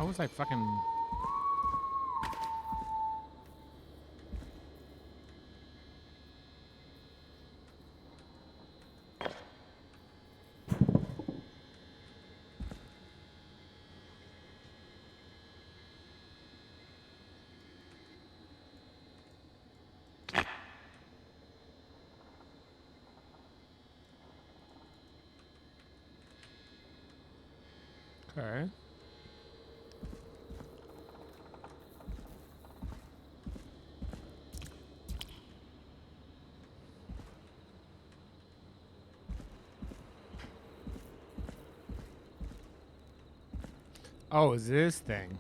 How was I fucking... Okay. Oh, is this thing?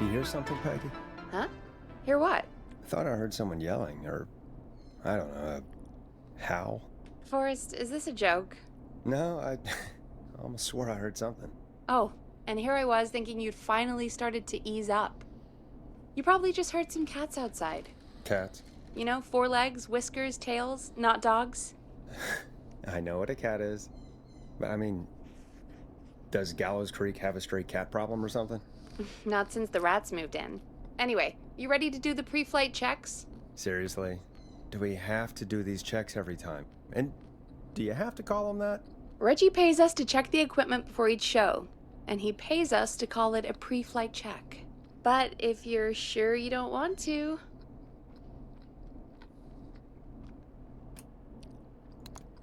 You hear something, Peggy? Huh? Hear what? I thought I heard someone yelling, or, I don't know, a howl. Forrest, is this a joke? No, I almost swore I heard something. Oh, and here I was thinking you'd finally started to ease up. You probably just heard some cats outside. Cats? You know, 4 legs, whiskers, tails, not dogs. I know what a cat is. But I mean, does Gallows Creek have a stray cat problem or something? Not since the rats moved in. Anyway, you ready to do the pre-flight checks? Seriously? Do we have to do these checks every time? And do you have to call them that? Reggie pays us to check the equipment before each show, and he pays us to call it a pre-flight check. But if you're sure you don't want to...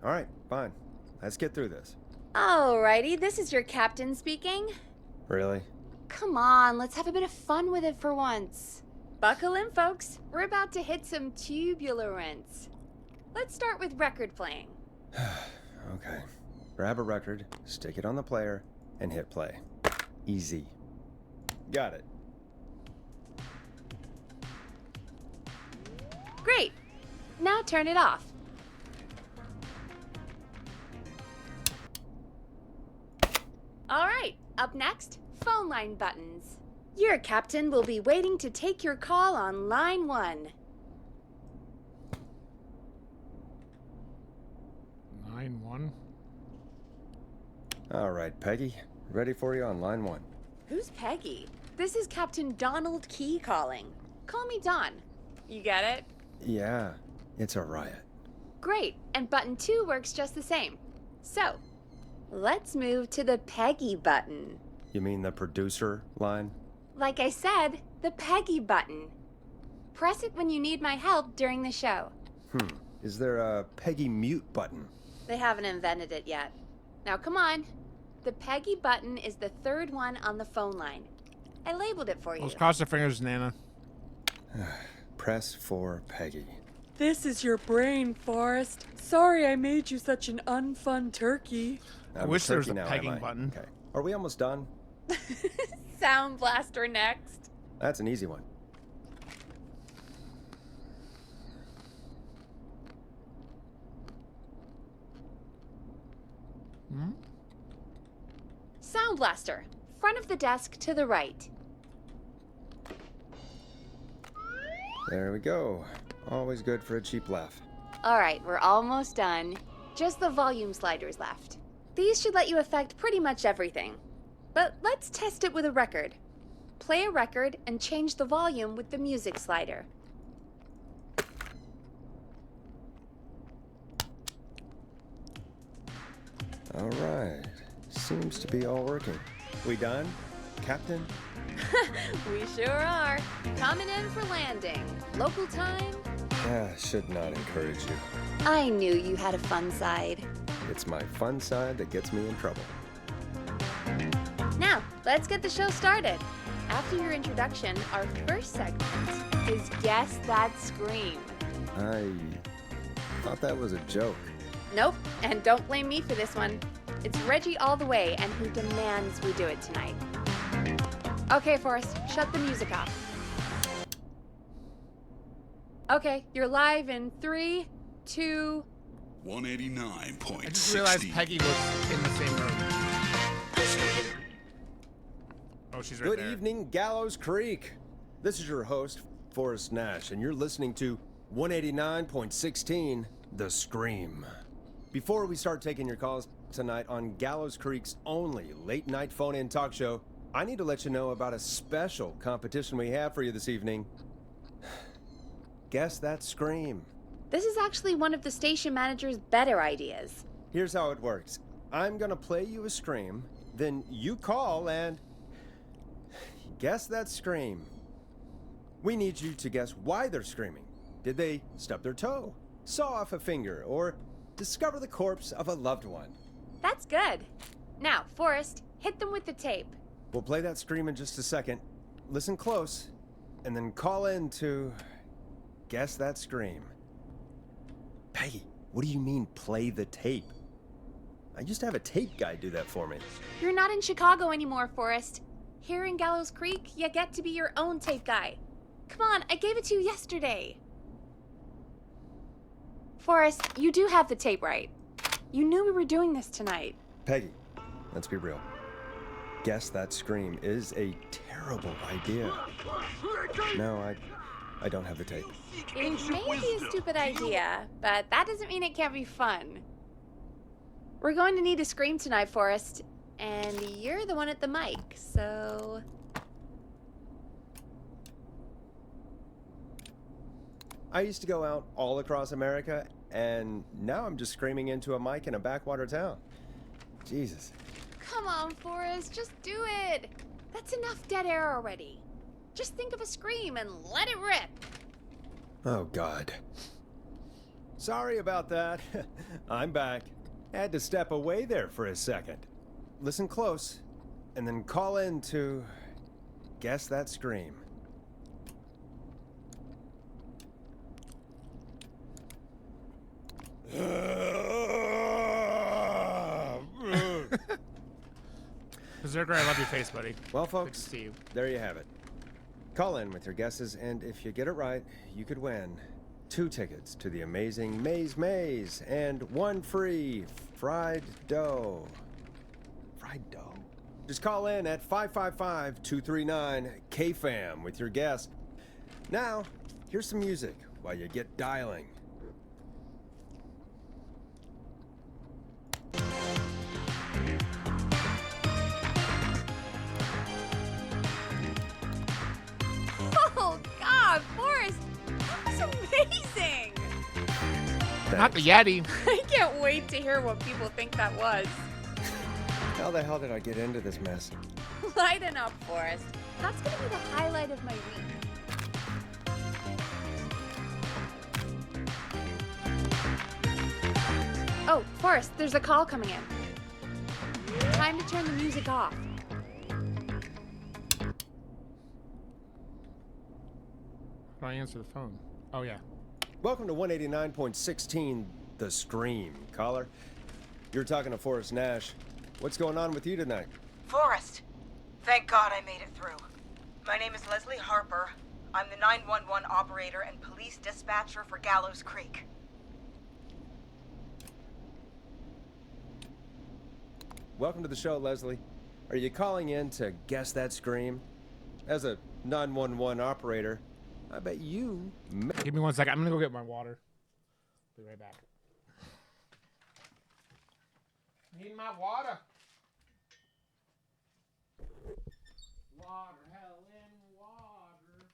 All right, fine. Let's get through this. Alrighty, this is your captain speaking. Really? Come on, let's have a bit of fun with it for once. Buckle in, folks. We're about to hit some tubular rents. Let's start with record playing. Okay. Grab a record, stick it on the player, and hit play. Easy. Got it. Great. Now turn it off. All right, up next, phone line buttons. Your captain will be waiting to take your call on line 1. Line 1? All right, Peggy. Ready for you on line 1. Who's Peggy? This is Captain Donald Key calling. Call me Don. You get it? Yeah, it's a riot. Great, and button 2 works just the same. So, let's move to the Peggy button. You mean the producer line? Like I said, the Peggy button. Press it when you need my help during the show. Is there a Peggy mute button? They haven't invented it yet. Now come on. The Peggy button is the 3rd one on the phone line. I labeled it for you. Let's cross our fingers, Nana. Press for Peggy. This is your brain, Forrest. Sorry I made you such an unfun turkey. I wish there was a pegging button. Okay. Are we almost done? Sound Blaster next. That's an easy one. Sound Blaster. Front of the desk to the right. There we go. Always good for a cheap laugh. All right, we're almost done. Just the volume sliders left. These should let you affect pretty much everything. But let's test it with a record. Play a record and change the volume with the music slider. All right. Seems to be all working. We done, Captain? We sure are. Coming in for landing. Local time? Should not encourage you. I knew you had a fun side. It's my fun side that gets me in trouble. Now, let's get the show started. After your introduction, our first segment is Guess That Scream. I thought that was a joke. Nope, and don't blame me for this one. It's Reggie all the way, and he demands we do it tonight. Okay, Forrest, shut the music off. Okay, you're live in 3, 2... 189.16. I just realized Peggy was in the same room. Oh, she's right Good there. evening, Gallows Creek. This is your host, Forrest Nash, and you're listening to 189.16, The Scream. Before we start taking your calls tonight on Gallows Creek's only late-night phone-in talk show, I need to let you know about a special competition we have for you this evening. Guess That Scream. This is actually one of the station manager's better ideas. Here's how it works. I'm gonna play you a scream, then you call and guess that scream. We need you to guess why they're screaming. Did they stub their toe, saw off a finger, or discover the corpse of a loved one? That's good. Now, Forrest, hit them with the tape. We'll play that scream in just a second. Listen close, and then call in to guess that scream. Peggy, what do you mean, play the tape? I used to have a tape guy do that for me. You're not in Chicago anymore, Forrest. Here in Gallows Creek, you get to be your own tape guy. Come on, I gave it to you yesterday. Forrest, you do have the tape right. You knew we were doing this tonight. Peggy, let's be real. Guess that scream is a terrible idea. No, I don't have the tape. It may be a stupid idea, but that doesn't mean it can't be fun. We're going to need a scream tonight, Forrest, and you're the one at the mic, so... I used to go out all across America, and now I'm just screaming into a mic in a backwater town. Jesus. Come on, Forrest, just do it. That's enough dead air already. Just think of a scream and let it rip. Oh, God. Sorry about that. I'm back. Had to step away there for a second. Listen close, and then call in to guess that scream. Berserker, I love your face, buddy. Well, Good folks, to see you. there you have it. Call in with your guesses, and if you get it right, you could win 2 tickets to the amazing Maze and 1 free fried dough. Fried dough? Just call in at 555-239-KFAM with your guess. Now, here's some music while you get dialing. Oh, God, Forrest, that was amazing. Not the Yeti. I can't wait to hear what people think that was. How the hell did I get into this mess? Lighten up, Forrest. That's going to be the highlight of my week. Oh, Forrest, there's a call coming in. Time to turn the music off. How do I answer the phone? Oh, yeah. Welcome to 189.16, The Scream. Caller, you're talking to Forrest Nash. What's going on with you tonight? Forrest, thank God I made it through. My name is Leslie Harper. I'm the 911 operator and police dispatcher for Gallows Creek. Welcome to the show, Leslie. Are you calling in to guess that scream? As a 911 operator, I bet you... Give me 1 second. I'm going to go get my water. Be right back. Need my water. Water, Helen, water.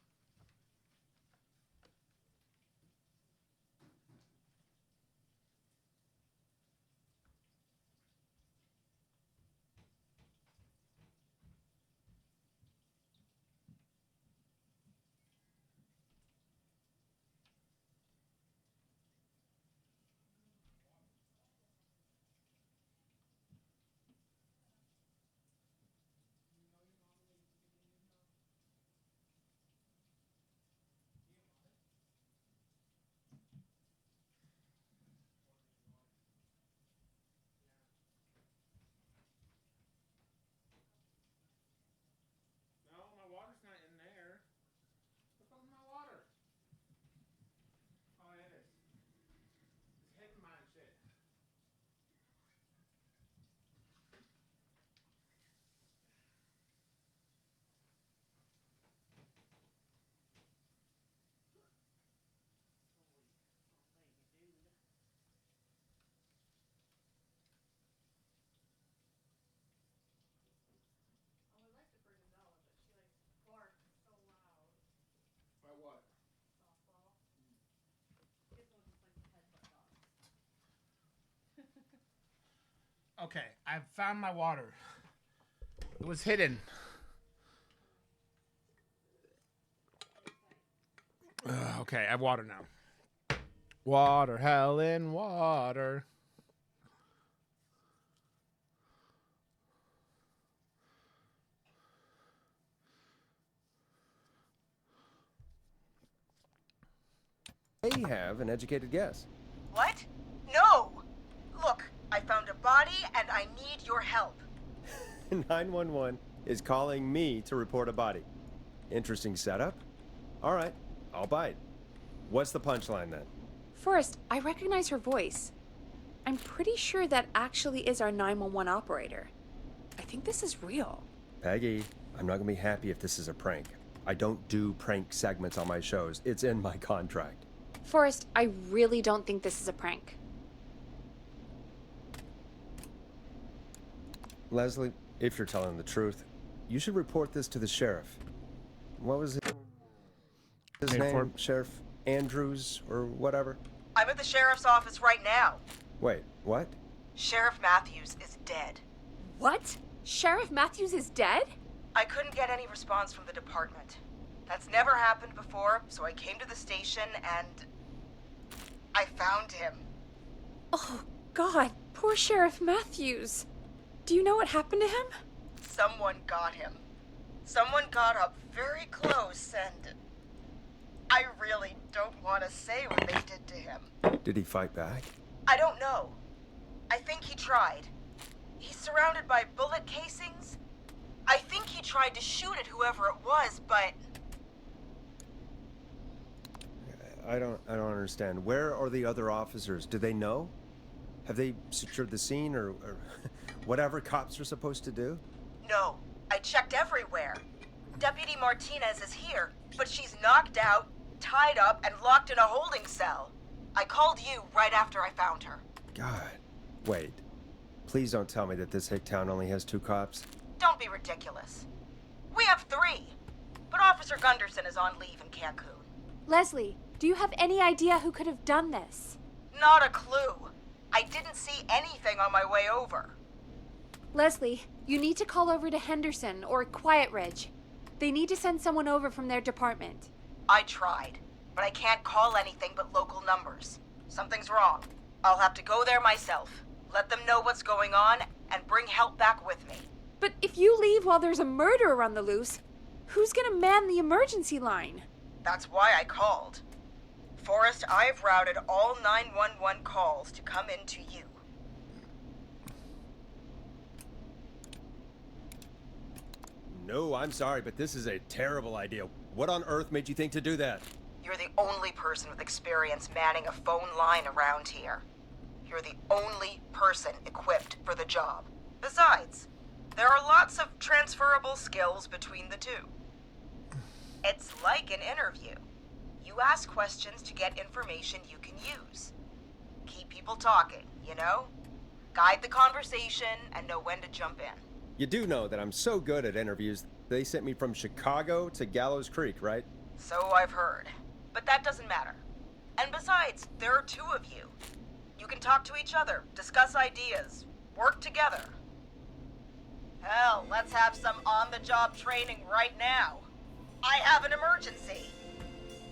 Okay, I've found my water. It was hidden. Okay, I have water now. Water, Helen, water. They have an educated guess. What? No! Look, I found a body and I need your help. 911 is calling me to report a body. Interesting setup. All right, I'll bite. What's the punchline then? Forrest, I recognize her voice. I'm pretty sure that actually is our 911 operator. I think this is real. Peggy, I'm not gonna be happy if this is a prank. I don't do prank segments on my shows. It's in my contract. Forrest, I really don't think this is a prank. Leslie, if you're telling the truth, you should report this to the sheriff. What was his name? Sheriff Andrews or whatever? I'm at the sheriff's office right now. Wait, what? Sheriff Matthews is dead. What? Sheriff Matthews is dead? I couldn't get any response from the department. That's never happened before, so I came to the station and I found him. Oh, God, poor Sheriff Matthews. Do you know what happened to him? Someone got him. Someone got up very close and I really don't want to say what they did to him. Did he fight back? I don't know. I think he tried. He's surrounded by bullet casings. I think he tried to shoot at whoever it was, but I don't understand. Where are the other officers? Do they know? Have they secured the scene or whatever cops are supposed to do? no. I checked everywhere. Deputy Martinez is here, but she's knocked out, tied up, and locked in a holding cell. I called you right after I found her. God. Wait. Please don't tell me that this hick town only has 2 cops. Don't be ridiculous. We have 3, but Officer Gunderson is on leave in Cancun. Leslie, do you have any idea who could have done this? Not a clue. I didn't see anything on my way over. Leslie, you need to call over to Henderson or Quiet Ridge. They need to send someone over from their department. I tried, but I can't call anything but local numbers. Something's wrong. I'll have to go there myself, let them know what's going on, and bring help back with me. But if you leave while there's a murderer on the loose, who's gonna man the emergency line? That's why I called. Forrest, I've routed all 911 calls to come in to you. No, I'm sorry, but this is a terrible idea. What on earth made you think to do that? You're the only person with experience manning a phone line around here. You're the only person equipped for the job. Besides, there are lots of transferable skills between the two. It's like an interview. You ask questions to get information you can use. Keep people talking, you know? Guide the conversation and know when to jump in. You do know that I'm so good at interviews, they sent me from Chicago to Gallows Creek, right? So I've heard. But that doesn't matter. And besides, there are 2 of you. You can talk to each other, discuss ideas, work together. Hell, let's have some on-the-job training right now. I have an emergency.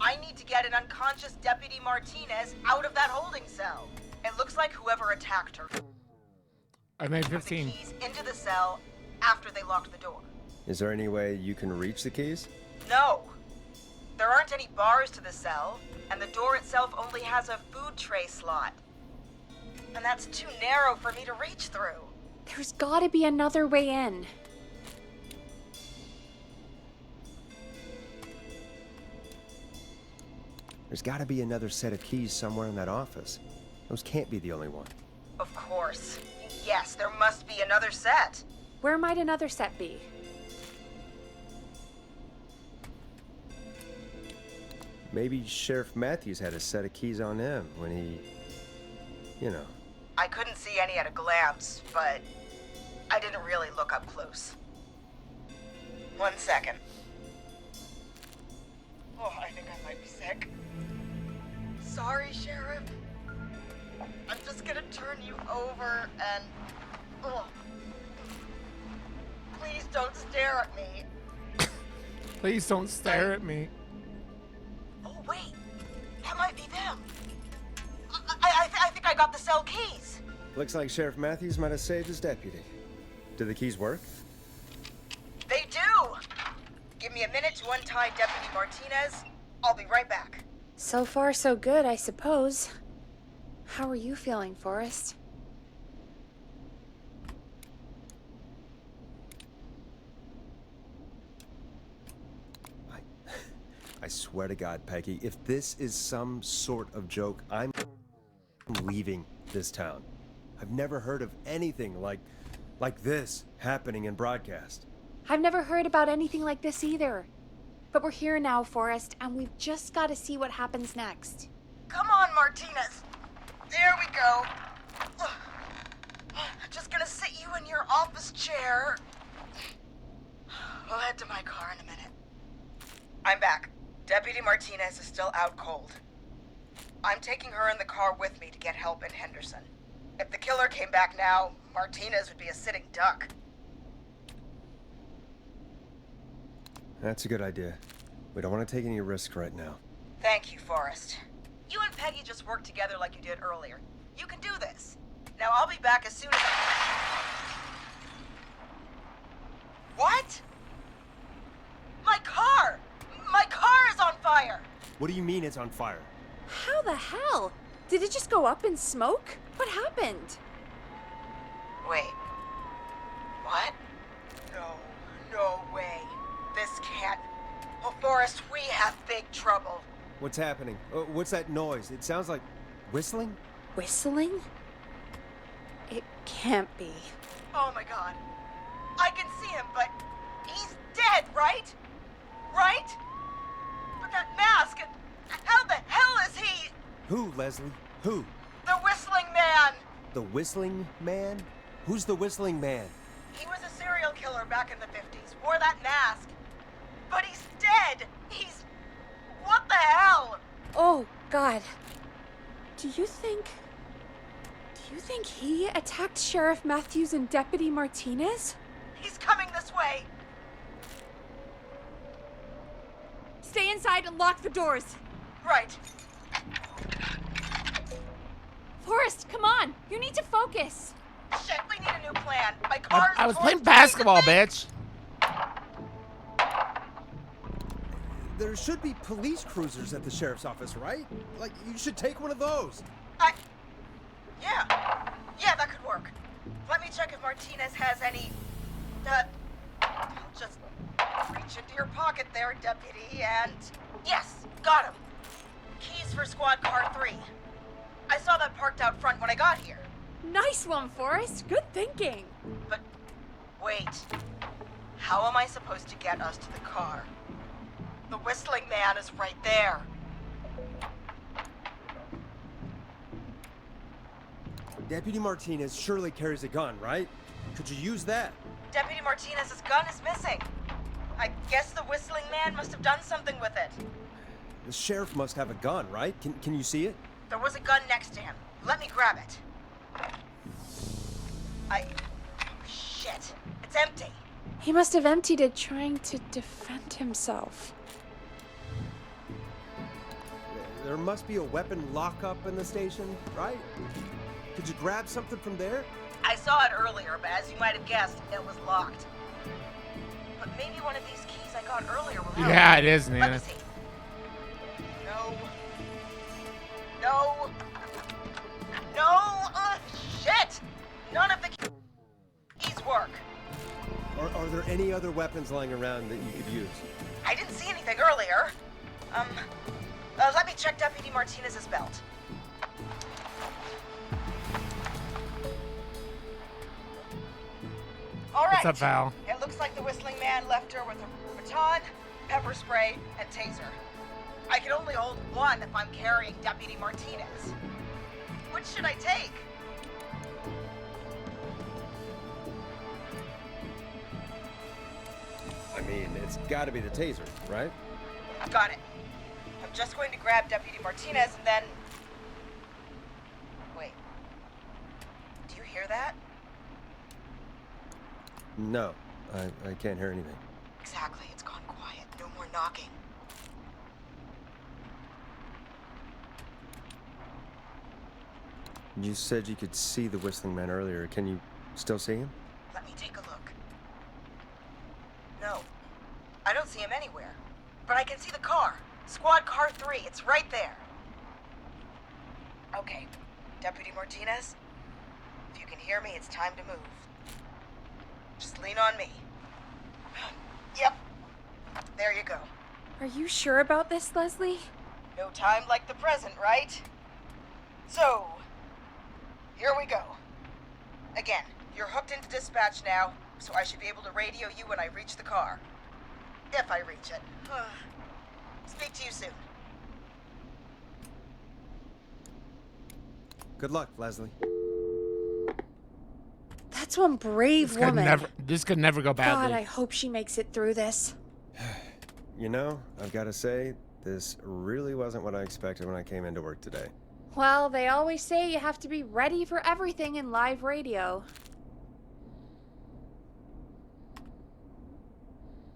I need to get an unconscious Deputy Martinez out of that holding cell. It looks like whoever attacked her I made put the 15. keys into the cell after they locked the door. Is there any way you can reach the keys? No. There aren't any bars to the cell, and the door itself only has a food tray slot. And that's too narrow for me to reach through. There's gotta be another way in. There's gotta be another set of keys somewhere in that office. Those can't be the only one. Of course. Yes, there must be another set. Where might another set be? Maybe Sheriff Matthews had a set of keys on him when he... you know. I couldn't see any at a glance, but I didn't really look up close. 1 second. Oh, I think I might be sick. Sorry, Sheriff. I'm just gonna turn you over and... Ugh. Please don't stare at me. Please don't stare at me. Oh, wait. That might be them. I think I got the cell keys. Looks like Sheriff Matthews might have saved his deputy. Do the keys work? They do. Give me a minute to untie Deputy Martinez. I'll be right back. So far, so good, I suppose. How are you feeling, Forrest? I swear to God, Peggy, if this is some sort of joke, I'm leaving this town. I've never heard of anything like this happening in broadcast. I've never heard about anything like this either. But we're here now, Forrest, and we've just got to see what happens next. Come on, Martinez. There we go. Just gonna sit you in your office chair. We'll head to my car in a minute. I'm back. Deputy Martinez is still out cold. I'm taking her in the car with me to get help in Henderson. If the killer came back now, Martinez would be a sitting duck. That's a good idea. We don't want to take any risk right now. Thank you, Forrest. You and Peggy just worked together like you did earlier. You can do this. Now I'll be back as soon as What? My car! My car is on fire! What do you mean it's on fire? How the hell? Did it just go up in smoke? What happened? Wait. What? No way. This can't. Oh, Forrest, we have big trouble. What's happening? What's that noise? It sounds like whistling? Whistling? It can't be. Oh my God. I can see him, but he's dead, right? Right? But that mask, how the hell is he? Who, Leslie? Who? The Whistling Man. The Whistling Man? Who's the Whistling Man? He was a serial killer back in the 50s, wore that mask. But he's dead. What the hell? Oh, God. Do you think he attacked Sheriff Matthews and Deputy Martinez? He's coming this way. Stay inside and lock the doors. Right. Forrest, come on. You need to focus. Shit, we need a new plan. My car's I was torn playing to basketball, pieces. bitch. There should be police cruisers at the sheriff's office, right? Like, you should take one of those. Yeah, that could work. Let me check if Martinez has any, just reach into your pocket there, deputy, and yes, got him. Keys for squad car 3. I saw that parked out front when I got here. Nice one, Forrest. Good thinking. But wait, how am I supposed to get us to the car? The Whistling Man is right there. Deputy Martinez surely carries a gun, right? Could you use that? Deputy Martinez's gun is missing. I guess the Whistling Man must have done something with it. The sheriff must have a gun, right? Can you see it? There was a gun next to him. Let me grab it. Shit. It's empty. He must have emptied it trying to defend himself. There must be a weapon lockup in the station, right? Could you grab something from there? I saw it earlier, but as you might have guessed, it was locked. But maybe one of these keys I got earlier will help. Yeah, it is, Let me Nana. see. No. Shit! None of the keys work. Are there any other weapons lying around that you could use? I didn't see anything earlier. Let me check Deputy Martinez's belt. All right. What's up, Val? It looks like the Whistling Man left her with a baton, pepper spray, and taser. I can only hold one if I'm carrying Deputy Martinez. Which should I take? I mean, it's gotta be the taser, right? Got it. I'm just going to grab Deputy Martinez and then... Wait. Do you hear that? No, I can't hear anything. Exactly, it's gone quiet. No more knocking. You said you could see the Whistling Man earlier. Can you still see him? Let me take a look. No, I don't see him anywhere. But I can see the car. Squad car 3, it's right there. Okay, Deputy Martinez, if you can hear me, it's time to move. Just lean on me. Yep, there you go. Are you sure about this, Leslie? No time like the present, right? So, here we go. Again, you're hooked into dispatch now, so I should be able to radio you when I reach the car. If I reach it. Speak to you soon. Good luck, Leslie. That's one brave woman. This could never go badly. God, I hope she makes it through this. You know, I've got to say, this really wasn't what I expected when I came into work today. Well, they always say you have to be ready for everything in live radio.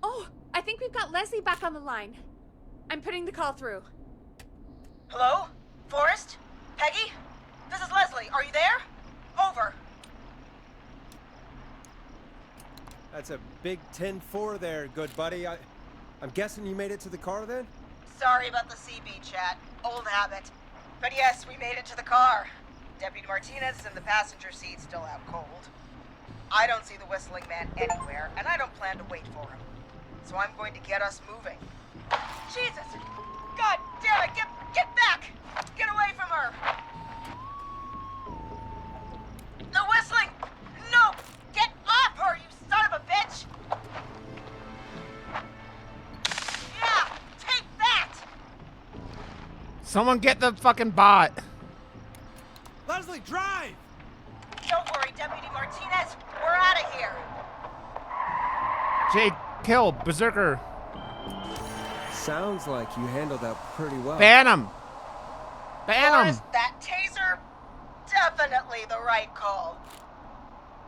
Oh, I think we've got Leslie back on the line. I'm putting the call through. Hello? Forrest? Peggy? This is Leslie. Are you there? Over. That's a big 10-4 there, good buddy. I'm guessing you made it to the car then? Sorry about the CB chat. Old habit. But yes, we made it to the car. Deputy Martinez is in the passenger seat, still out cold. I don't see the Whistling Man anywhere, and I don't plan to wait for him. So I'm going to get us moving. Jesus! God damn it! Get back! Get away from her! The Whistling! No! Get off her, you son of a bitch! Yeah! Take that! Someone get the fucking bot. Leslie, drive! Don't worry, Deputy Martinez. We're out of here. Jake, kill Berserker. Sounds like you handled that pretty well. Ban him. Ban him. Forrest, that taser, definitely the right call.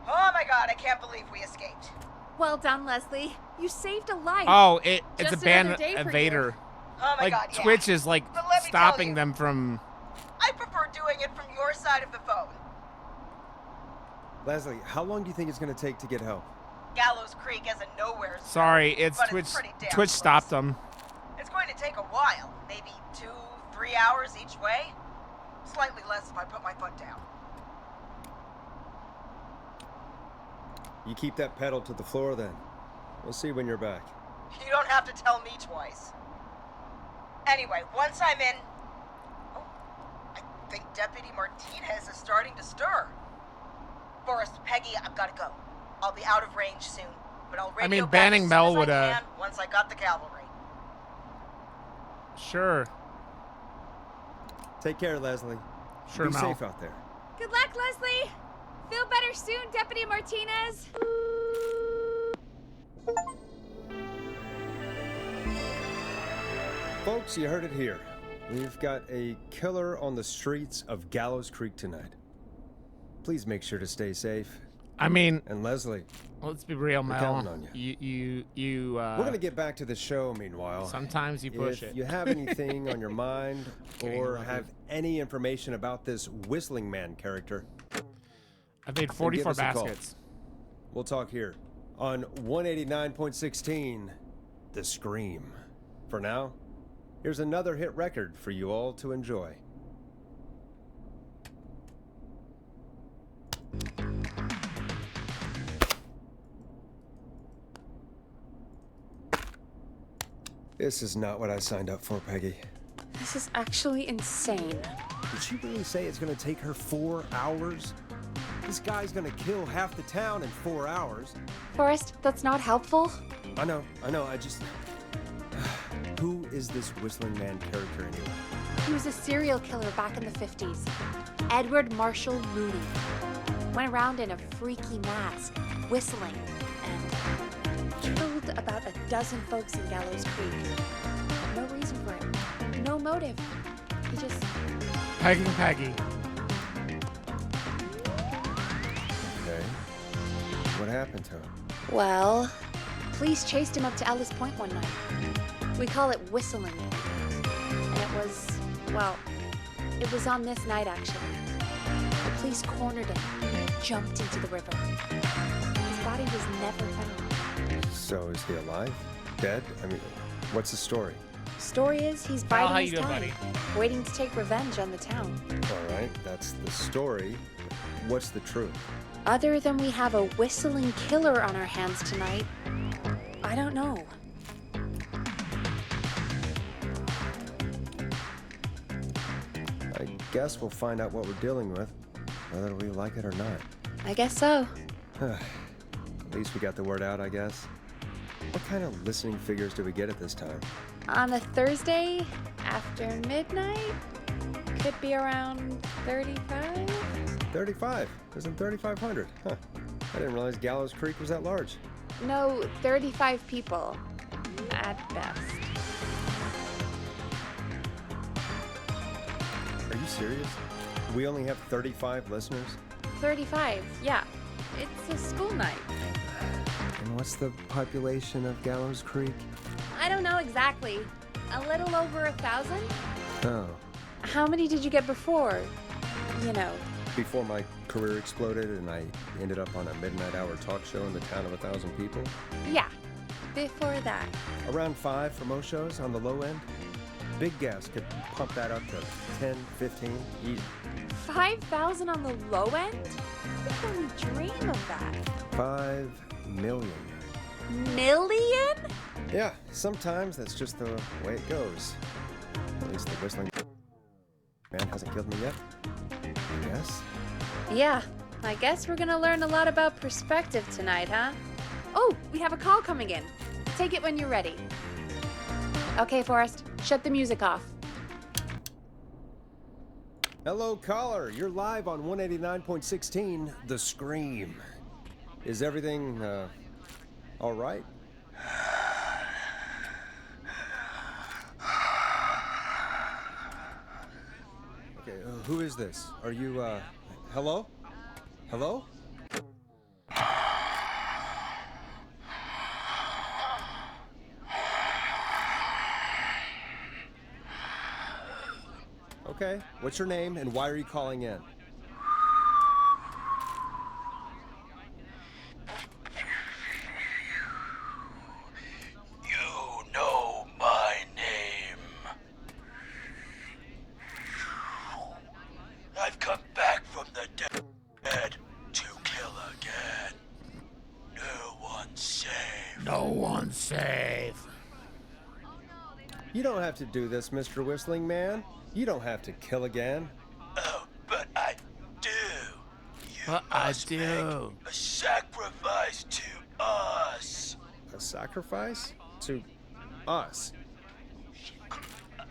Oh my God, I can't believe we escaped. Well done, Leslie. You saved a life. Oh, it's a Just ban another day for evader. Oh my Like God, yeah. Twitch is like But let me tell stopping you, them from. I prefer doing it from your side of the phone. Leslie, how long do you think it's going to take to get help? Gallows Creek is a nowhere zone, Sorry, it's but Twitch. It's pretty damn Twitch close. stopped them. It's going to take a while, maybe 2-3 hours each way. Slightly less if I put my foot down. You keep that pedal to the floor then. We'll see when you're back. You don't have to tell me twice. Anyway, once I'm in... Oh, I think Deputy Martinez is starting to stir. Forrest, Peggy, I've got to go. I'll be out of range soon, but I'll radio I mean, back banning as soon Mel as would, I can once I got the cavalry. Sure. Take care, Leslie. Sure, Be Mel. safe out there. Good luck, Leslie. Feel better soon, Deputy Martinez. Folks, you heard it here. We've got a killer on the streets of Gallows Creek tonight. Please make sure to stay safe. I mean, And Leslie, let's be real, we're Mel. counting on You. we're going to get back to the show meanwhile. Sometimes you push If it. you have anything on your mind Kidding, or love have any information about this Whistling Man character, I made give 44 us a call. baskets. we'll talk here on 189.16, The Scream. For now, here's another hit record for you all to enjoy. This is not what I signed up for, Peggy. This is actually insane. Did she really say it's gonna take her 4 hours? This guy's gonna kill half the town in 4 hours. Forrest, that's not helpful. I know, I just... Who is this Whistling Man character anyway? He was a serial killer back in the 50s. Edward Marshall Mooney. Went around in a freaky mask, whistling, and killed about a dozen folks in Gallows Creek. No reason for it. No motive. He just... Peggy. Okay. What happened to him? Well, police chased him up to Ellis Point one night. We call it whistling. And it was on this night actually. The police cornered him and he jumped into the river. His body was never found. So is he alive? Dead? I mean, what's the story? Story is he's How biding you his doing, time, buddy? waiting to take revenge on the town. All right, that's the story. What's the truth? Other than we have a whistling killer on our hands tonight, I don't know. I guess we'll find out what we're dealing with, whether we like it or not. I guess so. At least we got the word out, I guess. What kind of listening figures do we get at this time? On a Thursday after midnight, could be around 35? 35. Isn't 3,500? Huh. I didn't realize Gallows Creek was that large. No, 35 people. At best. Are you serious? We only have 35 listeners? 35, yeah. It's a school night. And what's the population of Gallows Creek? I don't know exactly. A little over 1,000? Oh. How many did you get before? You know. Before my career exploded and I ended up on a midnight hour talk show in the town of 1,000 people? Yeah, before that. Around 5 for most shows on the low end. Big gas could pump that up to 10, 15, easy. 5,000 on the low end? We can only dream of that. 5 million. Million? Yeah, sometimes that's just the way it goes. At least the whistling man hasn't killed me yet. I guess. Yeah, I guess we're gonna learn a lot about perspective tonight, huh? Oh, we have a call coming in. Take it when you're ready. Okay, Forrest, shut the music off. Hello, caller. You're live on 189.16, The Scream. Is everything, all right? Okay, who is this? Are you, hello? Hello? Okay, what's your name and why are you calling in? You know my name. I've come back from the dead to kill again. No one's safe. No one's safe. You don't have to do this, Mr. Whistling Man. You don't have to kill again. Oh, but I do. You But I must do. make a sacrifice to us. A sacrifice? To us?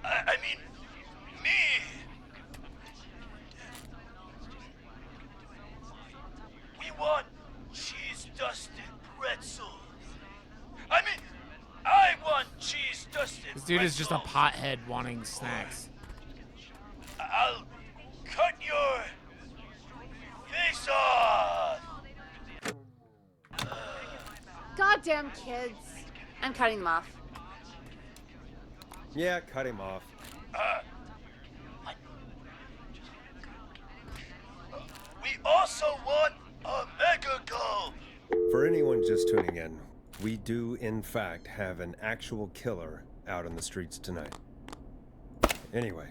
I mean, me. We want cheese-dusted pretzels. I mean, I want cheese-dusted This dude is just a pretzels. pothead wanting snacks. I'll cut your face off. Goddamn kids. I'm cutting them off. Yeah, cut him off. We also want a mega gulp. For anyone just tuning in, we do in fact have an actual killer out in the streets tonight. Anyway,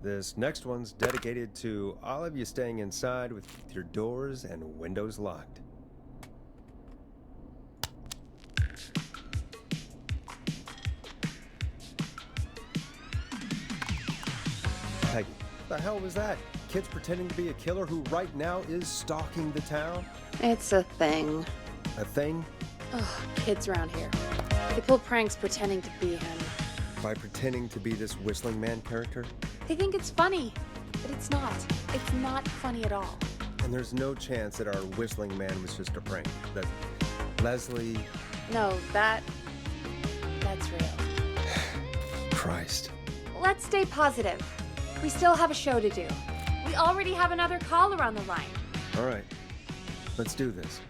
this next one's dedicated to all of you staying inside with your doors and windows locked. Peggy, what the hell was that? Kids pretending to be a killer who right now is stalking the town? It's a thing. A thing? Ugh, kids around here. They pull pranks pretending to be him. By pretending to be this Whistling Man character? They think it's funny, but it's not. It's not funny at all. And there's no chance that our Whistling Man was just a prank. That Leslie... No, that's real. Christ. Let's stay positive. We still have a show to do. We already have another caller on the line. All right. Let's do this.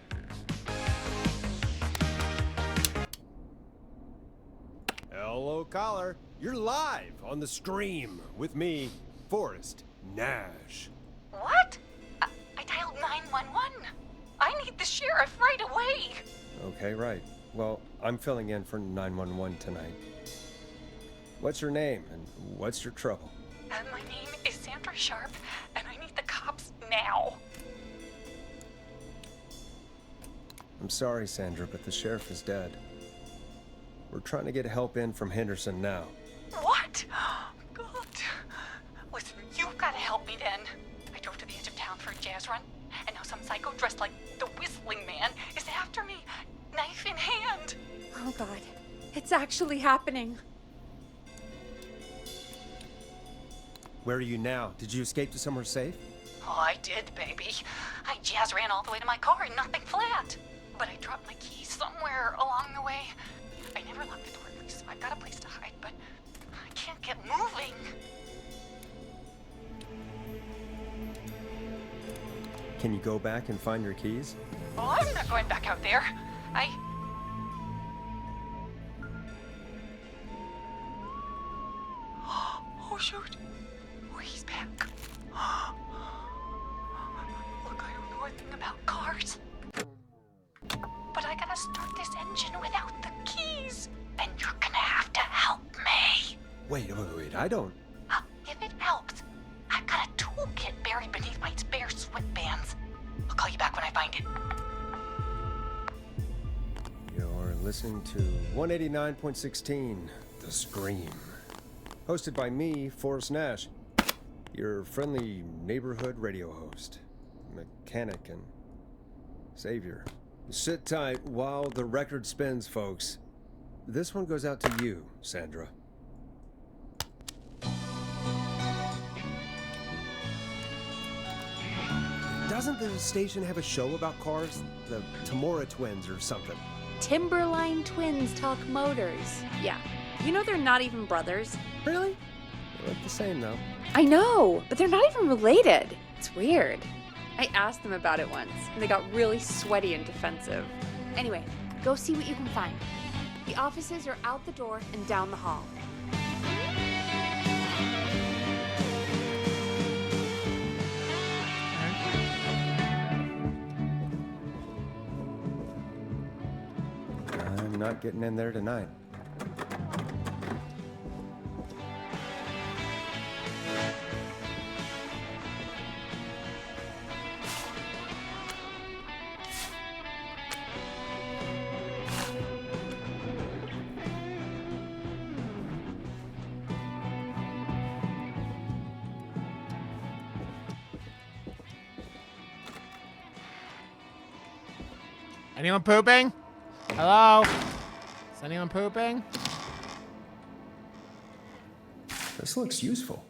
Hello, caller. You're live on the Scream with me, Forrest Nash. What? I dialed 911. I need the sheriff right away. Okay, right. Well, I'm filling in for 911 tonight. What's your name and what's your trouble? My name is Sandra Sharp, and I need the cops now. I'm sorry, Sandra, but the sheriff is dead. We're trying to get help in from Henderson now. What? God. Listen, you've got to help me then. I drove to the edge of town for a jazz run, and now some psycho dressed like the Whistling Man is after me, knife in hand. Oh God, it's actually happening. Where are you now? Did you escape to somewhere safe? Oh, I did, baby. I jazz ran all the way to my car and nothing flat. But I dropped my keys somewhere along the way. I never locked the door, so I've got a place to hide, but I can't get moving. Can you go back and find your keys? Oh, I'm not going back out there. Oh, shoot. Oh, he's back. Look, I don't know a thing about cars. But I gotta start this engine without the keys. And you're gonna have to help me. Wait, I don't... If it helps, I've got a toolkit buried beneath my spare sweatbands. I'll call you back when I find it. You're listening to 189.16, The Scream. Hosted by me, Forrest Nash, your friendly neighborhood radio host, mechanic, and savior. Sit tight while the record spins, folks. This one goes out to you, Sandra. Doesn't the station have a show about cars? The Tamora twins or something? Timberline twins talk motors. Yeah. You know they're not even brothers. Really? They look the same, though. I know, but they're not even related. It's weird. I asked them about it once, and they got really sweaty and defensive. Anyway, go see what you can find. The offices are out the door and down the hall. I'm not getting in there tonight. Anyone pooping? Hello? Is anyone pooping? This looks useful.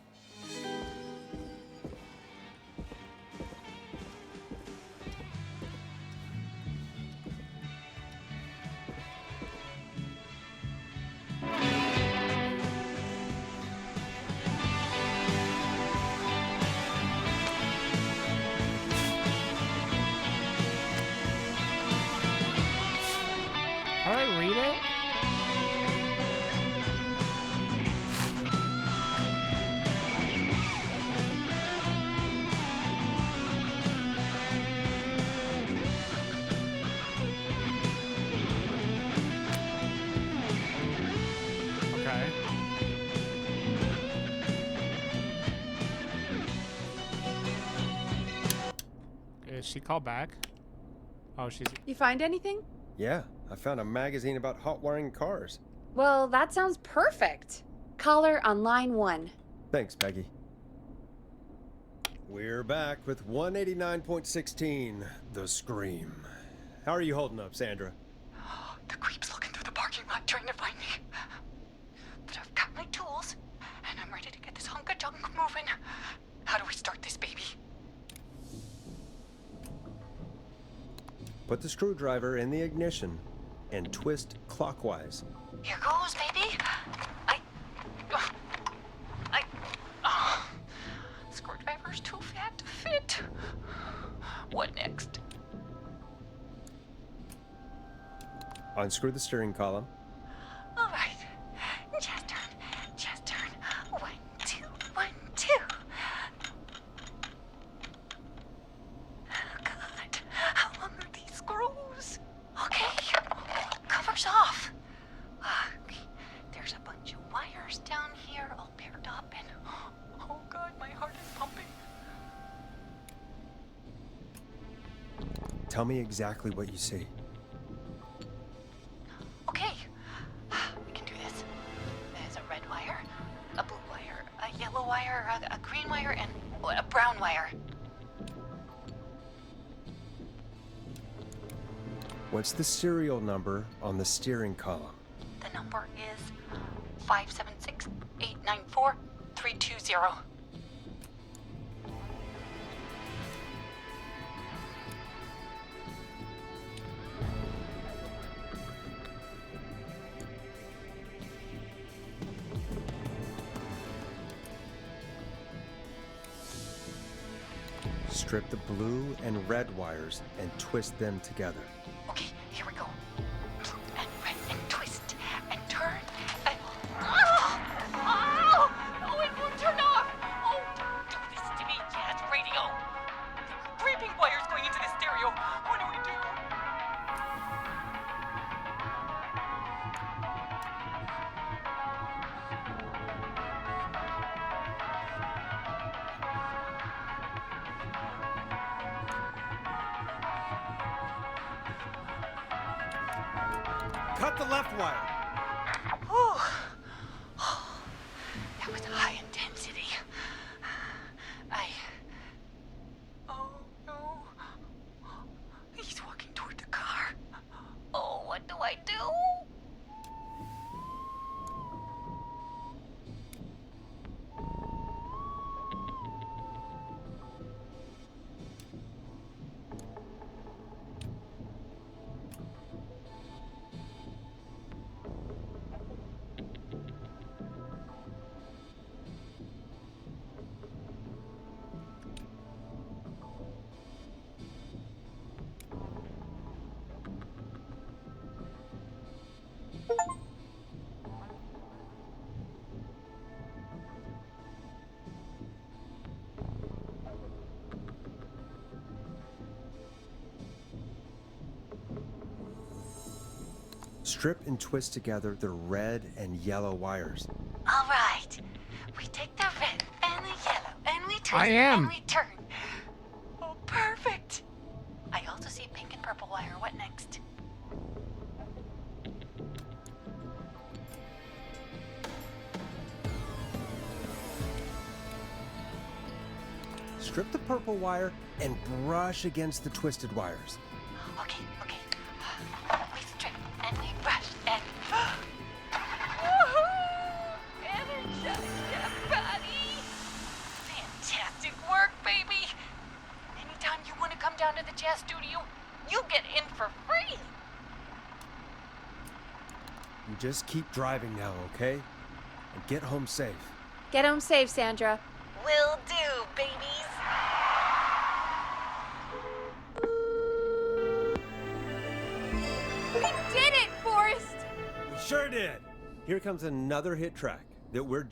How do I read it? Okay. Is she called back? Oh, she's... You find anything? Yeah, I found a magazine about hot wiring cars. Well, that sounds perfect. Caller on line 1. Thanks, Peggy. We're back with 189.16, The Scream. How are you holding up, Sandra? The creep's looking through the parking lot trying to find me. But I've got my tools, and I'm ready to get this hunk of junk moving. How do we start this baby? Put the screwdriver in the ignition and twist clockwise. Here goes, baby. Screwdriver's too fat to fit. What next? Unscrew the steering column. All right. Tell me exactly what you see. Okay, we can do this. There's a red wire, a blue wire, a yellow wire, a green wire, and a brown wire. What's the serial number on the steering column? The number is 576-894-320. Strip the blue and red wires and twist them together. Okay, here we go. Blue and red and twist and turn and... Oh, it won't turn off. Oh, don't do this to me, jazz radio. There are 3 pink wires going into the stereo. What do we do? Cut the left wire. Oh, that was high intensity. Oh no. He's walking toward the car. Oh, what do I do? Strip and twist together the red and yellow wires. All right. We take the red and the yellow and we twist am. and we turn. Oh, perfect. I also see pink and purple wire. What next? Strip the purple wire and brush against the twisted wires. Okay. We strip and we brush and... Energize your body. Fantastic work, baby. Anytime you want to come down to the jazz studio, you get in for free. You just keep driving now, okay? And get home safe. Get home safe, Sandra. Will do, babies. We did it, Forrest! We sure did. Here comes another hit track that we're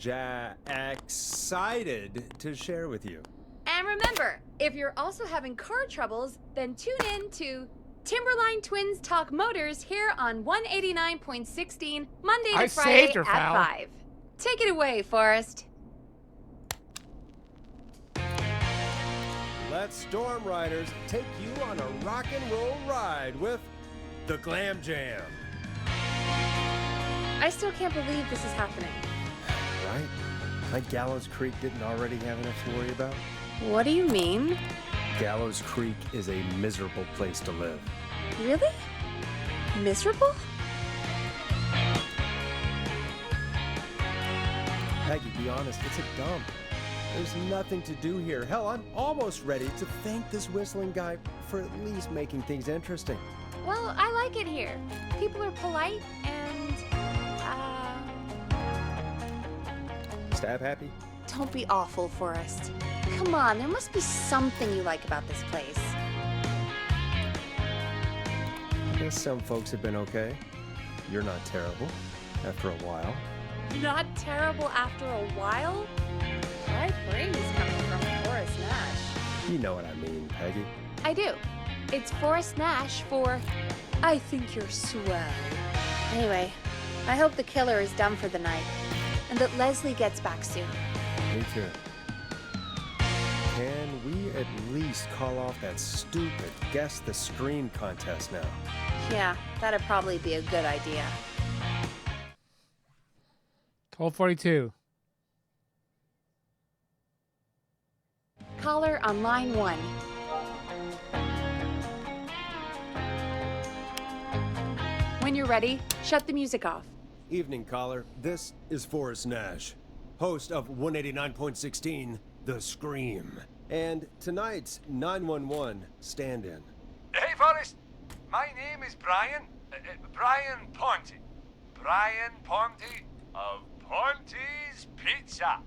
excited to share with you. And remember, if you're also having car troubles, then tune in to Timberline Twins Talk Motors here on 189.16, Monday to I Friday saved her, at Val. 5. Take it away, Forrest. Let's Storm Riders take you on a rock and roll ride with the Glam Jam. I still can't believe this is happening. Right? Like Gallows Creek didn't already have enough to worry about? What do you mean? Gallows Creek is a miserable place to live. Really? Miserable? Peggy, be honest, it's a dump. There's nothing to do here. Hell, I'm almost ready to thank this whistling guy for at least making things interesting. Well, I like it here. People are polite and, Stab happy? don't be awful, Forrest. Come on, there must be something you like about this place. I guess some folks have been okay. You're not terrible after a while. Not terrible after a while? High praise coming from Forrest Nash. You know what I mean, Peggy. I do. It's Forrest Nash for I think you're swell. Anyway, I hope the killer is done for the night and that Leslie gets back soon. Me too. Can we at least call off that stupid Guess the Scream contest now? Yeah, that'd probably be a good idea. 12:42. Caller on line 1. When you're ready, shut the music off. Evening, caller. This is Forrest Nash, host of 189.16, The Scream. And tonight's 911 stand-in. Hey, Forrest. My name is Brian. Brian Ponte. Brian Ponte of Ponte's Pizza.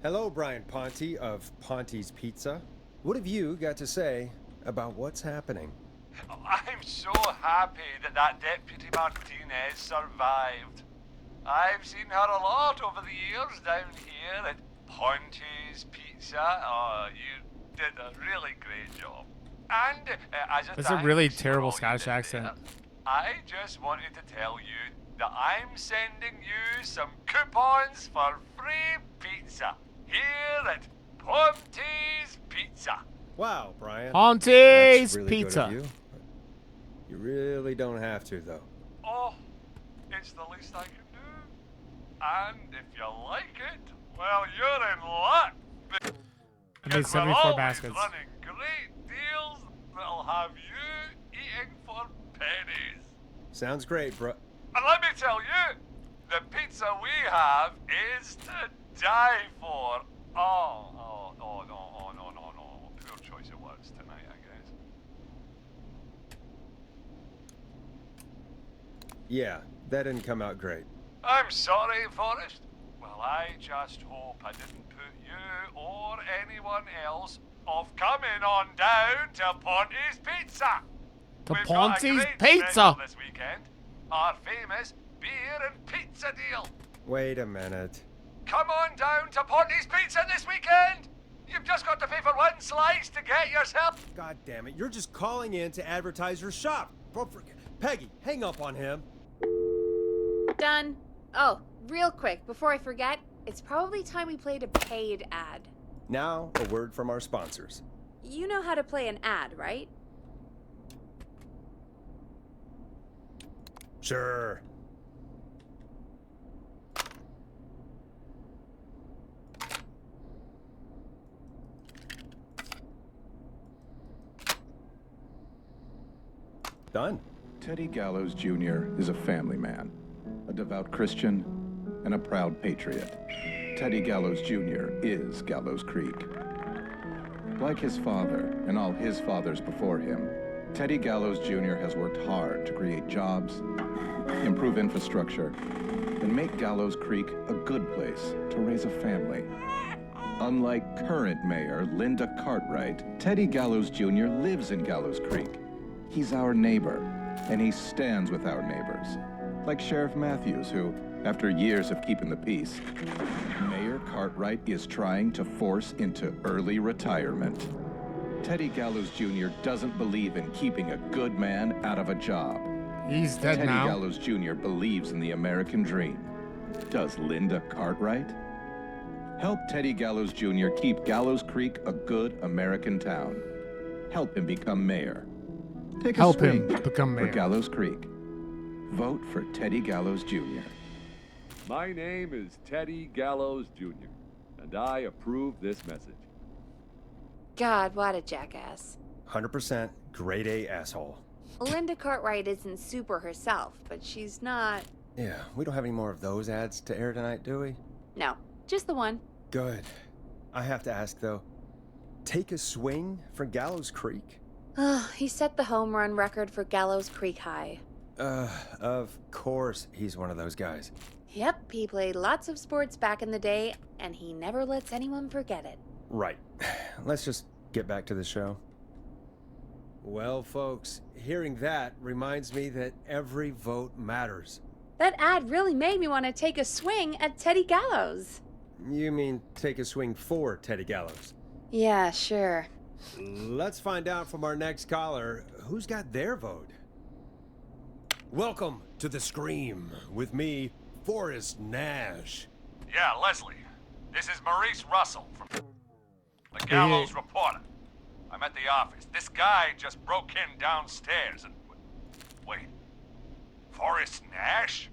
Hello, Brian Ponte of Ponte's Pizza. What have you got to say about what's happening? I'm so happy that Deputy Martinez survived. I've seen her a lot over the years down here at Ponte's Pizza. Oh, you did a really great job. And as a That's a really thanks for terrible all you Scottish did accent. there, I just wanted to tell you that I'm sending you some coupons for free pizza here at Ponte's Pizza. Wow, Brian. Ponte's That's really Pizza. Good of you. You really don't have to, though. Oh, it's the least I can do. And if you like it, well, you're in luck. I made Because we're 74 always baskets. running great deals that'll have you eating for pennies. Sounds great, bro. And let me tell you, the pizza we have is to die for. Oh, no. Poor choice of words tonight, I guess. Yeah, that didn't come out great. I'm sorry, Forrest. Well, I just hope I didn't put you or anyone else off coming on down to Ponte's Pizza. To We've got a Ponte's great Pizza. special this weekend. Our famous beer and pizza deal. Wait a minute. Come on down to Ponte's Pizza this weekend. You've just got to pay for one slice to get yourself. God damn it, you're just calling in to advertise your shop. Peggy, hang up on him. Done. Oh, real quick, before I forget, it's probably time we played a paid ad. Now, a word from our sponsors. You know how to play an ad, right? Sure. Done. Teddy Gallows Jr. is a family man, a devout Christian, and a proud patriot. Teddy Gallows Jr. is Gallows Creek. Like his father and all his fathers before him, Teddy Gallows Jr. has worked hard to create jobs, improve infrastructure, and make Gallows Creek a good place to raise a family. Unlike current mayor Linda Cartwright, Teddy Gallows Jr. lives in Gallows Creek. He's our neighbor, and he stands with our neighbors. Like Sheriff Matthews, who, after years of keeping the peace, Mayor Cartwright is trying to force into early retirement. Teddy Gallows Jr. doesn't believe in keeping a good man out of a job. He's dead Teddy now. Gallows Jr. believes in the American dream. Does Linda Cartwright? Help Teddy Gallows Jr. keep Gallows Creek a good American town. Help him become mayor. Take a Help swing him become for mayor. Gallows Creek. Vote for Teddy Gallows Jr. My name is Teddy Gallows Jr., and I approve this message. God, what a jackass. 100% grade A asshole. Linda Cartwright isn't super herself, but she's not... Yeah, we don't have any more of those ads to air tonight, do we? No, just the one. Good. I have to ask, though. Take a swing for Gallows Creek? He set the home run record for Gallows Creek High. Of course he's one of those guys. Yep, he played lots of sports back in the day, and he never lets anyone forget it. Right. Let's just get back to the show. Well, folks, hearing that reminds me that every vote matters. That ad really made me want to take a swing at Teddy Gallows. You mean take a swing for Teddy Gallows? Yeah, sure. Let's find out from our next caller who's got their vote. Welcome to The Scream with me, Forrest Nash. Yeah, Leslie. This is Maurice Russell from the Gallows Reporter. I'm at the office. This guy just broke in downstairs and... Wait. Forrest Nash?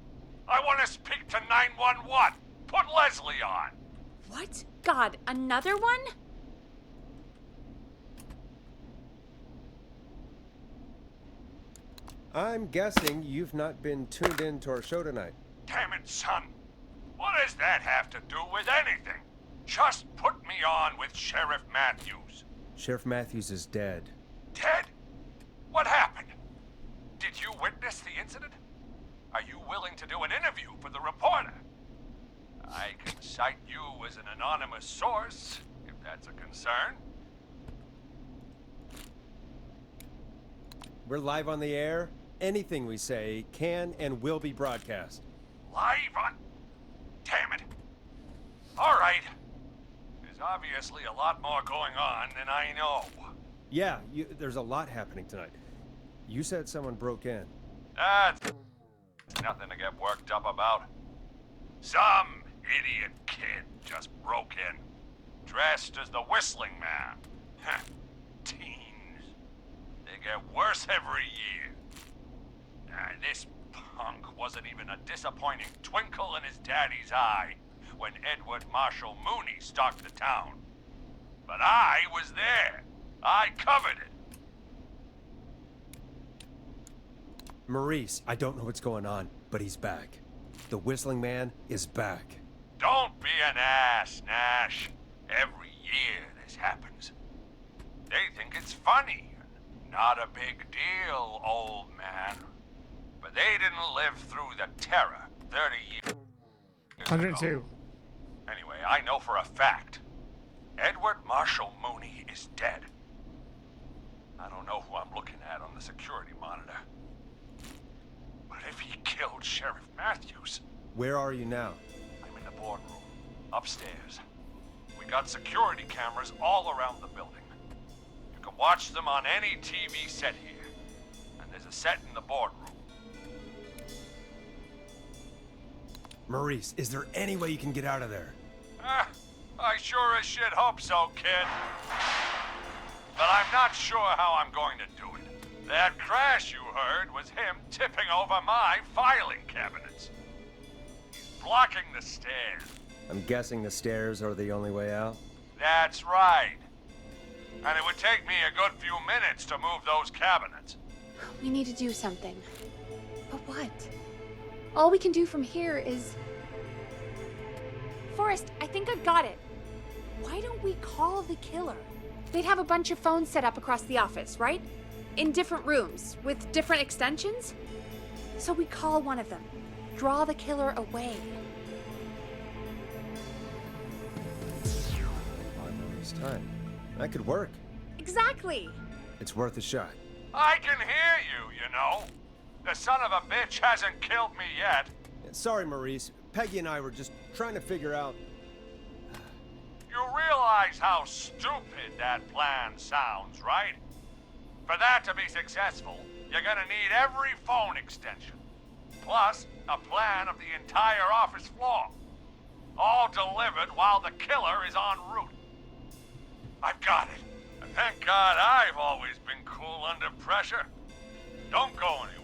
I want to speak to 911. Put Leslie on. What? God, another one? I'm guessing you've not been tuned in to our show tonight. Damn it, son. What does that have to do with anything? Just put me on with Sheriff Matthews. Sheriff Matthews is dead. Dead? What happened? Did you witness the incident? Are you willing to do an interview for the reporter? I can cite you as an anonymous source, if that's a concern. We're live on the air. Anything we say can and will be broadcast. Live on... Damn it. All right. There's obviously a lot more going on than I know. Yeah, there's a lot happening tonight. You said someone broke in. That's nothing to get worked up about. Some idiot kid just broke in, dressed as the Whistling Man. Heh, teens. They get worse every year. This punk wasn't even a disappointing twinkle in his daddy's eye when Edward Marshall Mooney stalked the town. But I was there. I covered it. Maurice, I don't know what's going on, but he's back. The Whistling Man is back. Don't be an ass, Nash. Every year this happens. They think it's funny. Not a big deal, old man. But they didn't live through the terror 30 years 102. ago. Anyway, I know for a fact. Edward Marshall Mooney is dead. I don't know who I'm looking at on the security monitor. But if he killed Sheriff Matthews... Where are you now? I'm in the boardroom, upstairs. We got security cameras all around the building. You can watch them on any TV set here. And there's a set in the boardroom. Maurice, is there any way you can get out of there? I sure as shit hope so, kid. But I'm not sure how I'm going to do it. That crash you heard was him tipping over my filing cabinets. He's blocking the stairs. I'm guessing the stairs are the only way out? That's right. And it would take me a good few minutes to move those cabinets. We need to do something. But what? All we can do from here is... Forrest, I think I've got it. Why don't we call the killer? They'd have a bunch of phones set up across the office, right? In different rooms, with different extensions? So we call one of them. Draw the killer away. On this time. That could work. Exactly! It's worth a shot. I can hear you, you know. The son of a bitch hasn't killed me yet. Sorry, Maurice. Peggy and I were just trying to figure out... You realize how stupid that plan sounds, right? For that to be successful, you're gonna need every phone extension. Plus, a plan of the entire office floor. All delivered while the killer is en route. I've got it. And thank God I've always been cool under pressure. Don't go anywhere.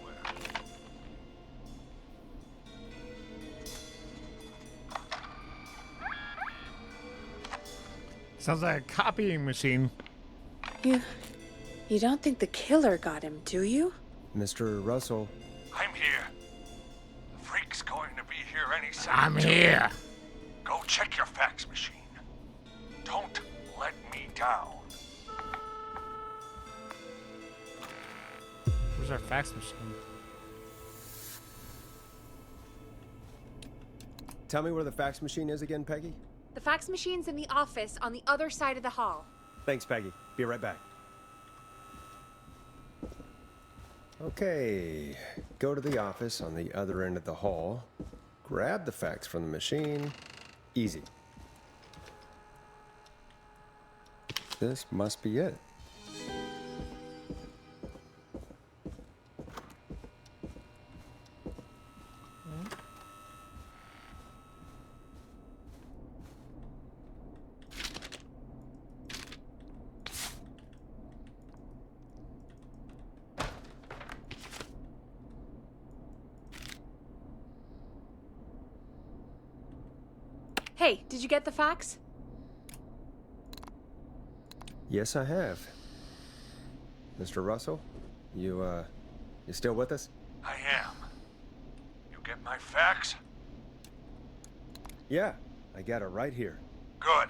Sounds like a copying machine. You don't think the killer got him, do you? Mr. Russell. I'm here. The freak's going to be here any second. I'm here. Go check your fax machine. Don't let me down. Where's our fax machine? Tell me where the fax machine is again, Peggy? The fax machine's in the office on the other side of the hall. Thanks, Peggy. Be right back. Okay, go to the office on the other end of the hall. Grab the fax from the machine. Easy. This must be it. Hey, did you get the fax? Yes, I have. Mr. Russell, you still with us? I am. You get my fax? Yeah, I got it right here. Good.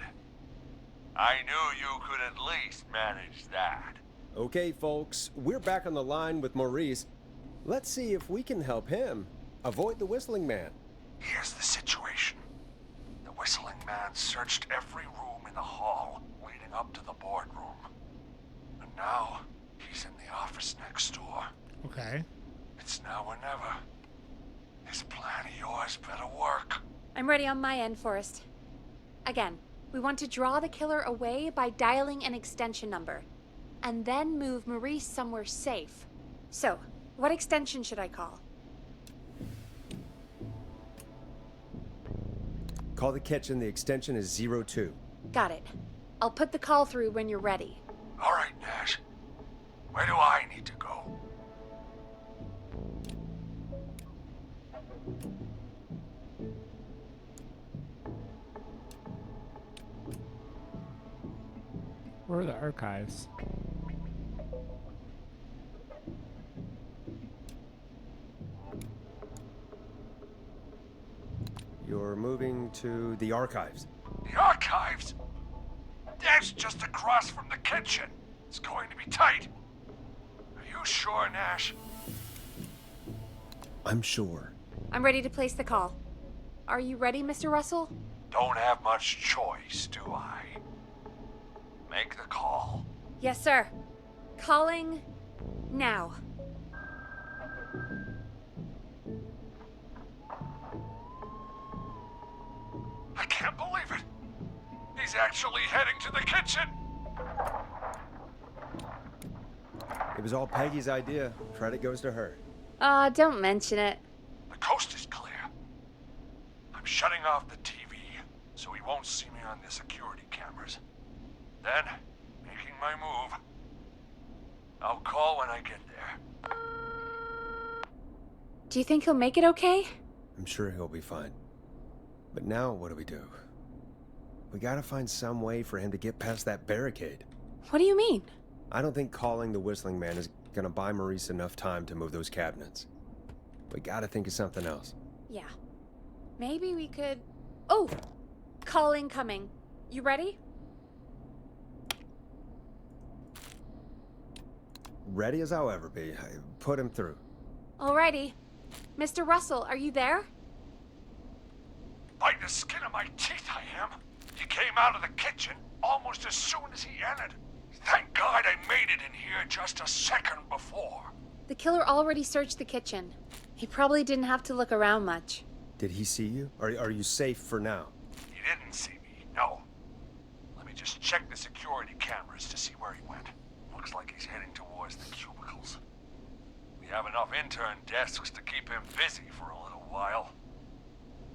I knew you could at least manage that. Okay, folks, we're back on the line with Maurice. Let's see if we can help him avoid the Whistling Man. Here's the situation. The Whistling Man searched every room in the hall leading up to the boardroom. And now, he's in the office next door. Okay. It's now or never. This plan of yours better work. I'm ready on my end, Forrest. Again, we want to draw the killer away by dialing an extension number, and then move Maurice somewhere safe. So, what extension should I call? Call the kitchen. The extension is 02. Got it. I'll put the call through when you're ready. All right, Nash. Where do I need to go? Where are the archives? You're moving to the archives. The archives? That's just across from the kitchen. It's going to be tight. Are you sure, Nash? I'm sure. I'm ready to place the call. Are you ready, Mr. Russell? Don't have much choice, do I? Make the call. Yes, sir. Calling now. I can't believe it. He's actually heading to the kitchen. It was all Peggy's idea. Credit goes to her. Don't mention it. The coast is clear. I'm shutting off the TV so he won't see me on the security cameras. Then, making my move. I'll call when I get there. Do you think he'll make it okay? I'm sure he'll be fine. But now, what do? We gotta find some way for him to get past that barricade. What do you mean? I don't think calling the Whistling Man is gonna buy Maurice enough time to move those cabinets. We gotta think of something else. Yeah. Maybe we could... Oh! Call incoming. You ready? Ready as I'll ever be. Put him through. Alrighty. Mr. Russell, are you there? By the skin of my teeth, I am. He came out of the kitchen almost as soon as he entered. Thank God I made it in here just a second before. The killer already searched the kitchen. He probably didn't have to look around much. Did he see you? Are you safe for now? He didn't see me, no. Let me just check the security cameras to see where he went. Looks like he's heading towards the cubicles. We have enough intern desks to keep him busy for a little while.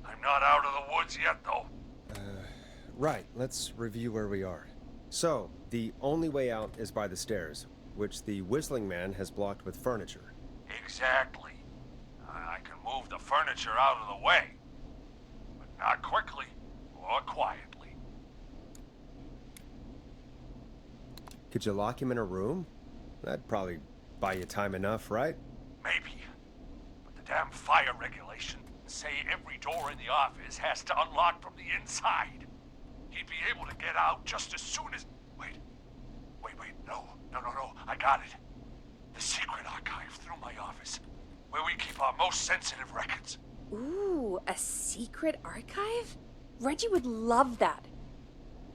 I'm not out of the woods yet, though. Right. Let's review where we are. So, the only way out is by the stairs, which the Whistling Man has blocked with furniture. Exactly. I can move the furniture out of the way. But not quickly or quietly. Could you lock him in a room? That'd probably buy you time enough, right? Maybe. But the damn fire regulations say every door in the office has to unlock from the inside. He'd be able to get out just as soon as... Wait, no. I got it. The secret archive through my office, where we keep our most sensitive records. Ooh, a secret archive? Reggie would love that.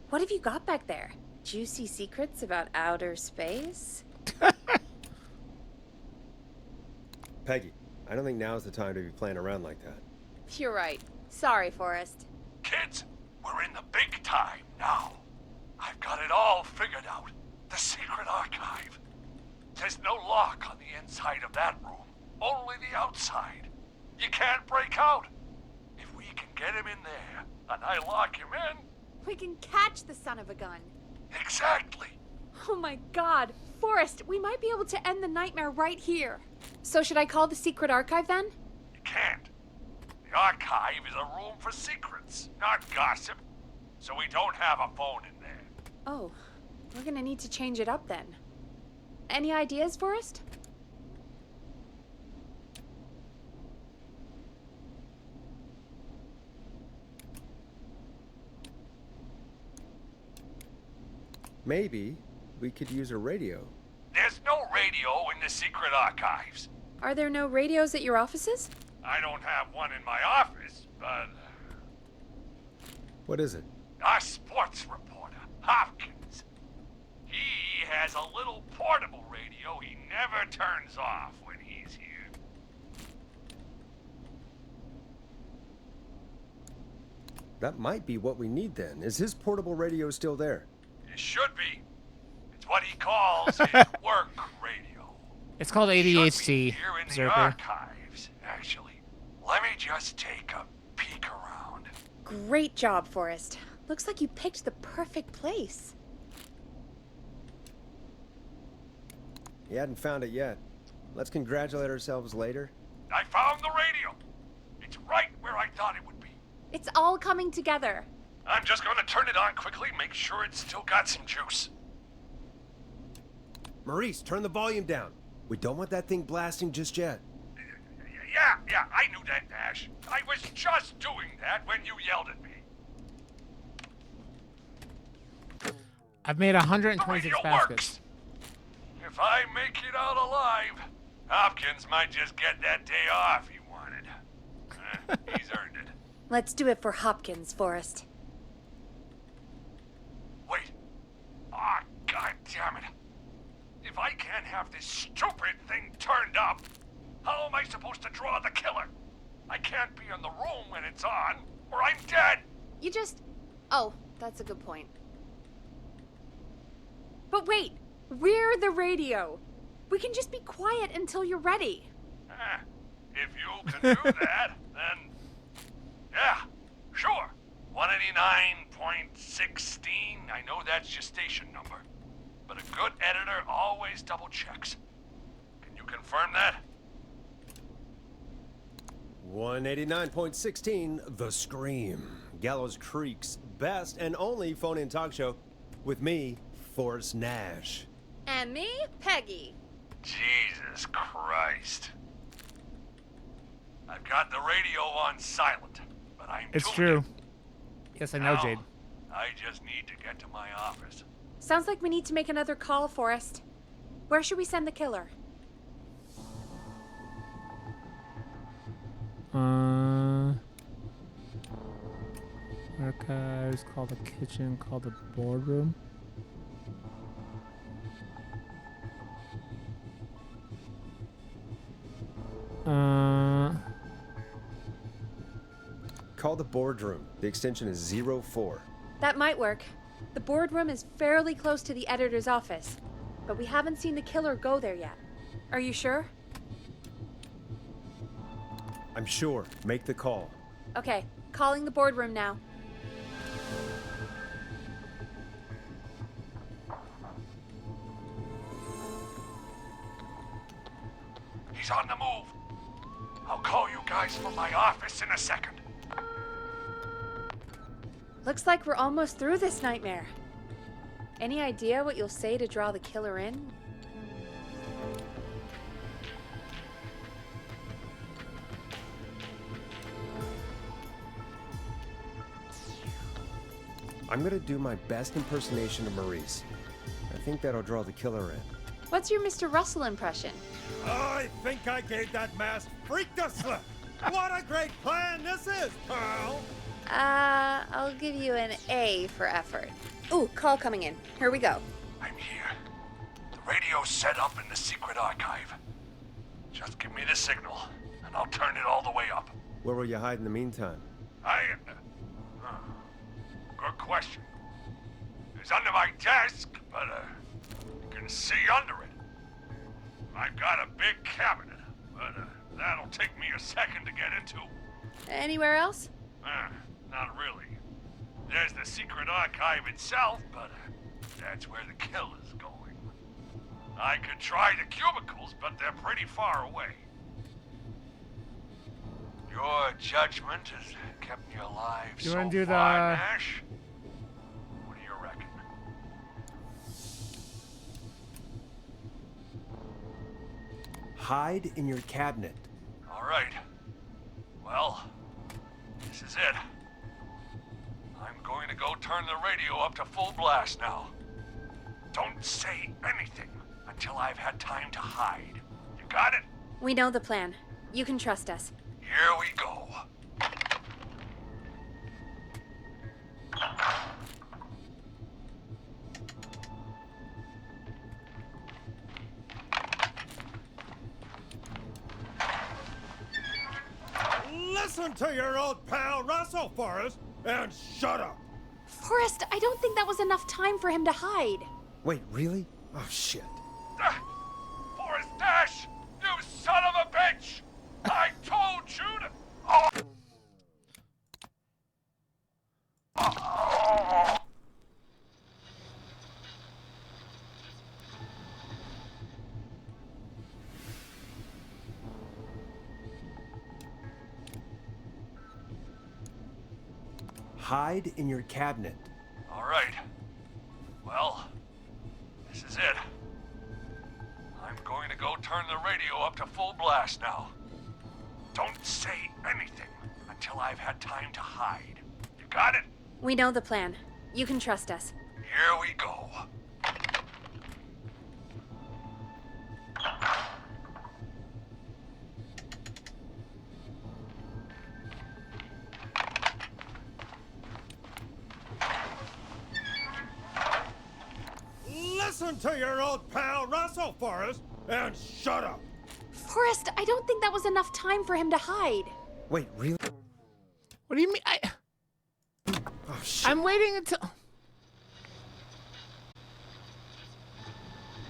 What have you got back there? Juicy secrets about outer space? Peggy, I don't think now's the time to be playing around like that. You're right. Sorry, Forrest. Kids, we're in the big time now. I've got it all figured out. The secret archive. There's no lock on the inside of that room, only the outside. You can't break out. If we can get him in there, and I lock him in... We can catch the son of a gun. Exactly. Oh my god. Forrest, we might be able to end the nightmare right here. So should I call the secret archive then? You can't. The archive is a room for secrets, not gossip. So we don't have a phone in there. Oh, we're gonna need to change it up then. Any ideas, Forrest? Maybe we could use a radio. There's no radio in the secret archives. Are there no radios at your offices? I don't have one in my office, but What is it? our sports reporter, Hopkins, he has a little portable radio he never turns off when he's here. That might be what we need then. Is his portable radio still there? It should be. It's what he calls his work radio. It's called Should be ADHD, here in the Zerker. archives, actually. Let me just take a peek around. Great job, Forrest. Looks like you picked the perfect place. He hadn't found it yet. Let's congratulate ourselves later. I found the radio. It's right where I thought it would be. It's all coming together. I'm just gonna turn it on quickly, make sure it's still got some juice. Maurice, turn the volume down. We don't want that thing blasting just yet. Yeah, I knew that, Nash. I was just doing that when you yelled at me. I've made The 126 radio baskets. works. If I make it out alive, Hopkins might just get that day off he wanted. He's earned it. Let's do it for Hopkins, Forrest. Wait. Ah, God damn it. If I can't have this stupid thing turned up, how am I supposed to draw the killer? I can't be in the room when it's on, or I'm dead. You just... Oh, that's a good point. But wait, we're the radio. We can just be quiet until you're ready. If you can do that, then... Yeah, sure. 189.16, I know that's your station number. But a good editor always double checks. Can you confirm that? 189.16, The Scream. Gallows Creek's best and only phone-in talk show. With me, Forrest Nash. And me, Peggy. Jesus Christ. I've got the radio on silent, but I'm It's doing true. it. Yes, I know, Now, Jade. I just need to get to my office. Sounds like we need to make another call, Forrest. Where should we send the killer? Archives, call the kitchen, call the boardroom. Call the boardroom. The extension is 04. That might work. The boardroom is fairly close to the editor's office, but we haven't seen the killer go there yet. Are you sure? I'm sure. Make the call. Okay, calling the boardroom now. He's on the move. I'll call you guys from my office in a second. Looks like we're almost through this nightmare. Any idea what you'll say to draw the killer in? I'm gonna do my best impersonation of Maurice. I think that'll draw the killer in. What's your Mr. Russell impression? I think I gave that masked freak the slip. What a great plan this is, Pearl. I'll give you an A for effort. Ooh, call coming in. Here we go. I'm here. The radio's set up in the secret archive. Just give me the signal, and I'll turn it all the way up. Where will you hide in the meantime? Good question. It's under my desk, but you can see under it. I've got a big cabinet, but that'll take me a second to get into. Anywhere else? Not really. There's the secret archive itself, but that's where the killer's going. I could try the cubicles, but they're pretty far away. You're judgment has kept me alive You so wanna do far, the- Nash? What do you reckon? Hide in your cabinet. All right. Well, this is it. I'm going to go turn the radio up to full blast now. Don't say anything until I've had time to hide. You got it? We know the plan. You can trust us. Here we go. Listen to your old pal Russell, Forrest, and shut up. Forrest, I don't think that was enough time for him to hide. Wait, really? Oh, shit. Forrest Dash! You son of a bitch! I told you to... Oh. Hide in your cabinet. All right. Well, this is it. I'm going to go turn the radio up to full blast now. Don't say anything until I've had time to hide. You got it? We know the plan. You can trust us. Here we go. Listen to your old pal Russell, Forrest, and shut up. Forrest, I don't think that was enough time for him to hide. Wait, really? What do you mean? Oh, shit. I'm waiting until.